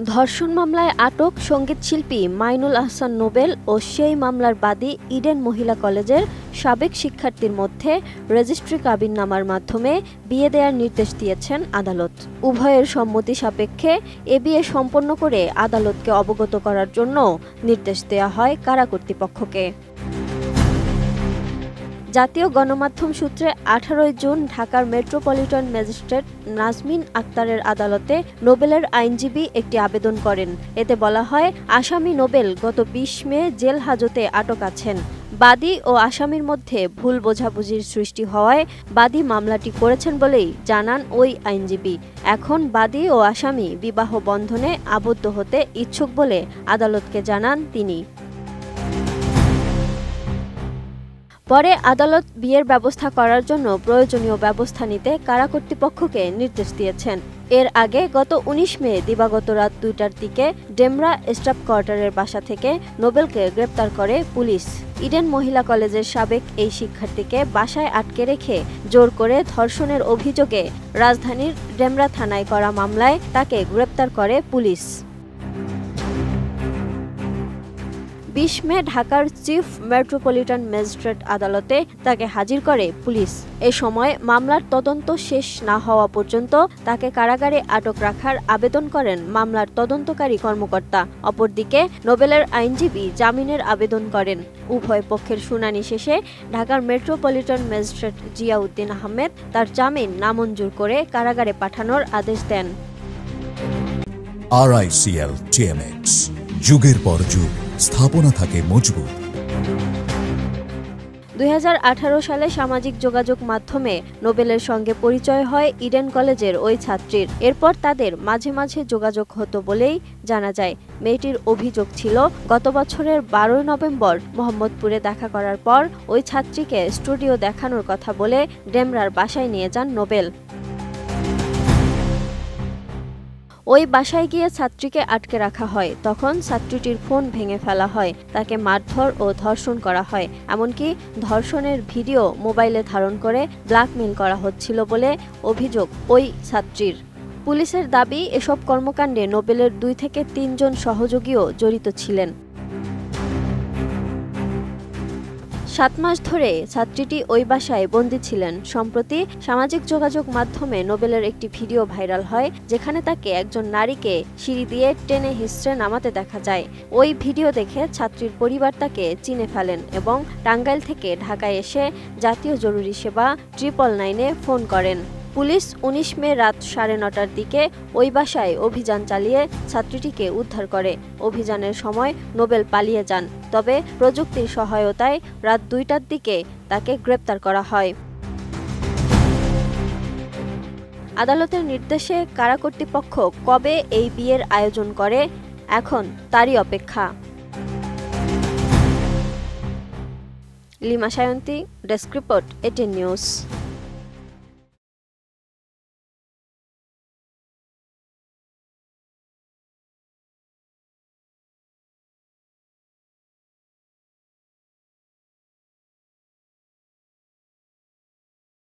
ধর্ষণ মামলায় আটক সঙ্গীতশিল্পী মাইনুল আহসান নোবেল ও সেই মামলার বাদী ইডেন মহিলা কলেজের সাবেক শিক্ষার্থীর মধ্যে রেজিস্ট্রি কাবিননামার মাধ্যমে বিয়ে দেওয়ার নির্দেশ দিয়েছেন আদালত। উভয়ের সম্মতি সাপেক্ষে এ বিয়ে সম্পন্ন করে আদালতকে অবগত করার জন্য নির্দেশ দেওয়া হয় কারা কর্তৃপক্ষকে। জাতীয় গণমাধ্যম সূত্রে 18 জুন ঢাকার মেট্রোপলিটন ম্যাজিস্ট্রেট নাজমিন আক্তারের আদালতে নোবেলের আইনজীবী একটি আবেদন করেন। এতে বলা হয়, আসামি নোবেল গত 20 মে জেল হাজতে আটক আছেন। বাদী ও আসামির মধ্যে ভুল বোঝাবুঝির সৃষ্টি হওয়ায় বাদী মামলাটি করেছেন বলেই জানান ওই আইনজীবী। এখন বাদী ও আসামি বিবাহ বন্ধনে আবদ্ধ হতে ইচ্ছুক বলে আদালতকে জানান তিনি। পরে আদালত বিয়ের ব্যবস্থা করার জন্য প্রয়োজনীয় ব্যবস্থা নিতে কারা কর্তৃপক্ষকে নির্দেশ দিয়েছেন। এর আগে গত 19 মে দিবাগত রাত 2টার দিকে ডেমরা স্টাফ কোয়ার্টারের বাসা থেকে নোবেলকে গ্রেপ্তার করে পুলিশ। ইডেন মহিলা কলেজের সাবেক এই শিক্ষার্থীকে বাসায় আটকে রেখে জোর করে ধর্ষণের অভিযোগে রাজধানীর ডেমরা থানায় করা মামলায় তাকে গ্রেপ্তার করে পুলিশ। 20 মে ঢাকার চিফ মেট্রোপলিটন ম্যাজিস্ট্রেট আদালতে তাকে হাজির করে পুলিশ। এ সময় মামলার তদন্ত শেষ না হওয়া পর্যন্ত তাকে কারাগারে আটক রাখার আবেদন করেন মামলার তদন্তকারী কর্মকর্তা। অপরদিকে নোবেলের আইনজীবী জামিনের আবেদন করেন। উভয় পক্ষের শুনানি শেষে ঢাকার মেট্রোপলিটন ম্যাজিস্ট্রেট জিয়াউদ্দিন আহমেদ তার জামিন নামঞ্জুর করে কারাগারে পাঠানোর আদেশ দেন। RICL TMX, যুগের পর যুগ স্থাপনা থাকে মজবুত। 2018 সালে সামাজিক যোগাযোগ মাধ্যমে নোবেলের সঙ্গে পরিচয় হয় ইডেন কলেজের ওই ছাত্রীর। এরপর তাদের মাঝে মাঝে যোগাযোগ হতো বলেই জানা যায়। মেয়েটির অভিযোগ ছিল, গত বছরের 12 নভেম্বর মোহাম্মদপুরে দেখা করার পর ওই ছাত্রীকে স্টুডিও দেখানোর কথা বলে ডেমরার বাসায় নিয়ে যান নোবেল। ওই বাসায় গিয়ে ছাত্রীকে আটকে রাখা হয়। তখন ছাত্রীটির ফোন ভেঙে ফেলা হয়, তাকে মারধর ও ধর্ষণ করা হয়। এমনকি ধর্ষণের ভিডিও মোবাইলে ধারণ করে ব্ল্যাকমেইল করা হচ্ছিল বলে অভিযোগ ওই ছাত্রীর। পুলিশের দাবি, এসব কর্মকাণ্ডে নোবেলের 2 থেকে 3 জন সহযোগীও জড়িত ছিলেন। 7 মাস ধরে ছাত্রীটি ওই বাসায় বন্দী ছিলেন। সম্প্রতি সামাজিক যোগাযোগ মাধ্যমে নোবেলের একটি ভিডিও ভাইরাল হয়, যেখানে তাকে একজন নারীকে সিঁড়ি দিয়ে টেনে হিঁচড়ে নামাতে দেখা যায়। ওই ভিডিও দেখে ছাত্রীর পরিবার তাকে চিনে ফেলেন এবং টাঙ্গাইল থেকে ঢাকায় এসে জাতীয় জরুরি সেবা 999-এ ফোন করেন। পুলিশ 19 মে রাত 9:30টার দিকে ওই বাসায় অভিযান চালিয়ে ছাত্রীটিকে উদ্ধার করে। অভিযানের সময় নোবেল পালিয়ে যান, তবে প্রযুক্তির সহায়তায় রাত 2টার দিকে তাকে গ্রেপ্তার করা হয়। আদালতের নির্দেশে কারা কর্তৃপক্ষ কবে এই বিয়ের আয়োজন করে, এখন তারই অপেক্ষা। Lima Sayanti, desk report, ATN news.